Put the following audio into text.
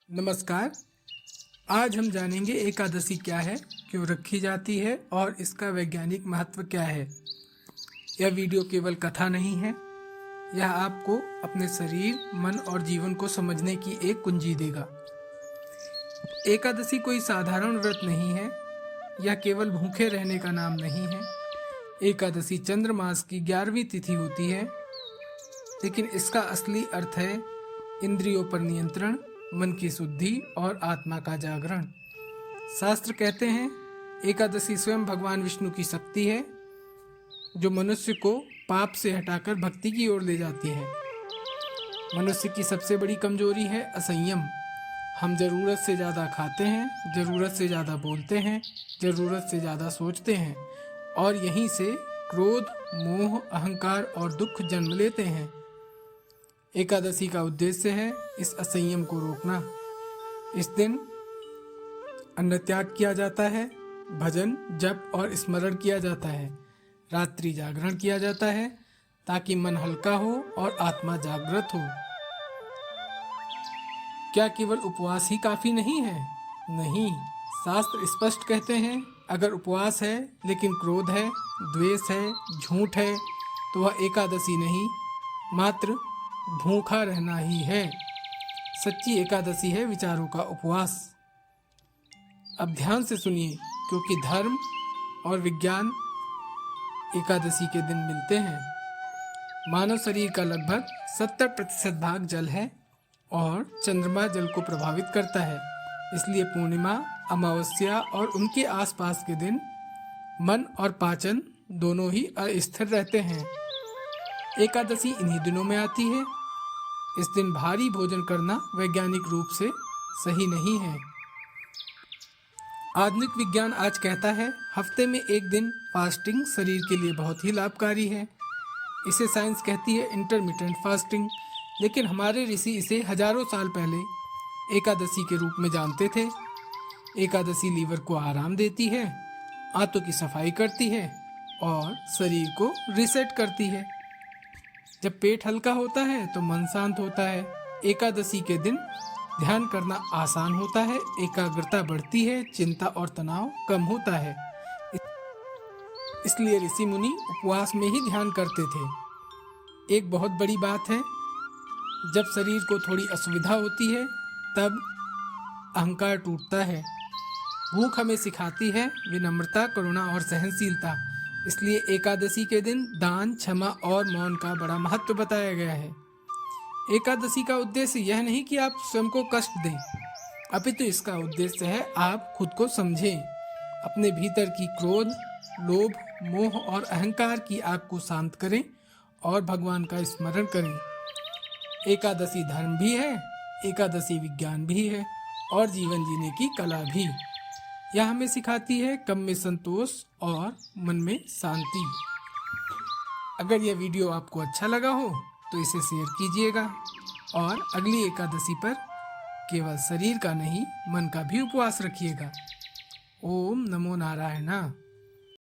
नमस्कार। आज हम जानेंगे एकादशी क्या है, क्यों रखी जाती है और इसका वैज्ञानिक महत्व क्या है। यह वीडियो केवल कथा नहीं है, यह आपको अपने शरीर, मन और जीवन को समझने की एक कुंजी देगा। एकादशी कोई साधारण व्रत नहीं है, यह केवल भूखे रहने का नाम नहीं है। एकादशी चंद्र मास की 11वीं तिथि होती है, लेकिन इसका असली अर्थ है इंद्रियों पर नियंत्रण, मन की शुद्धि और आत्मा का जागरण। शास्त्र कहते हैं एकादशी स्वयं भगवान विष्णु की शक्ति है, जो मनुष्य को पाप से हटाकर भक्ति की ओर ले जाती है। मनुष्य की सबसे बड़ी कमजोरी है असंयम। हम जरूरत से ज़्यादा खाते हैं, जरूरत से ज़्यादा बोलते हैं, जरूरत से ज़्यादा सोचते हैं और यहीं से क्रोध, मोह, अहंकार और दुख जन्म लेते हैं। एकादशी का उद्देश्य है इस असंयम को रोकना। इस दिन अन्न त्याग किया जाता है, भजन, जप और स्मरण किया जाता है, रात्रि जागरण किया जाता है ताकि मन हल्का हो और आत्मा जागृत हो। क्या केवल उपवास ही काफी नहीं है? नहीं, शास्त्र स्पष्ट कहते हैं अगर उपवास है लेकिन क्रोध है, द्वेष है, झूठ है तो वह एकादशी नहीं, मात्र भूखा रहना ही है। सच्ची एकादशी है विचारों का उपवास। अब ध्यान से सुनिए, क्योंकि धर्म और विज्ञान एकादशी के दिन मिलते हैं। मानव शरीर का लगभग 70% भाग जल है और चंद्रमा जल को प्रभावित करता है। इसलिए पूर्णिमा, अमावस्या और उनके आसपास के दिन मन और पाचन दोनों ही अस्थिर रहते हैं। एकादशी इन्हीं दिनों में आती है। इस दिन भारी भोजन करना वैज्ञानिक रूप से सही नहीं है। आधुनिक विज्ञान आज कहता है हफ्ते में एक दिन फास्टिंग शरीर के लिए बहुत ही लाभकारी है। इसे साइंस कहती है इंटरमिटेंट फास्टिंग, लेकिन हमारे ऋषि इसे हजारों साल पहले एकादशी के रूप में जानते थे। एकादशी लीवर को आराम देती है, आंतों की सफाई करती है और शरीर को रिसेट करती है। जब पेट हल्का होता है तो मन शांत होता है। एकादशी के दिन ध्यान करना आसान होता है, एकाग्रता बढ़ती है, चिंता और तनाव कम होता है। इसलिए ऋषि मुनि उपवास में ही ध्यान करते थे। एक बहुत बड़ी बात है, जब शरीर को थोड़ी असुविधा होती है तब अहंकार टूटता है। भूख हमें सिखाती है विनम्रता, करुणा और सहनशीलता। इसलिए एकादशी के दिन दान, क्षमा और मौन का बड़ा महत्व बताया गया है। एकादशी का उद्देश्य यह नहीं कि आप स्वयं को कष्ट दें, अपितु इसका उद्देश्य है आप खुद को समझें, अपने भीतर की क्रोध, लोभ, मोह और अहंकार की आग को शांत करें और भगवान का स्मरण करें। एकादशी धर्म भी है, एकादशी विज्ञान भी है और जीवन जीने की कला भी। यह हमें सिखाती है कम में संतोष और मन में शांति। अगर यह वीडियो आपको अच्छा लगा हो तो इसे शेयर कीजिएगा और अगली एकादशी पर केवल शरीर का नहीं, मन का भी उपवास रखिएगा। ओम नमो नारायण।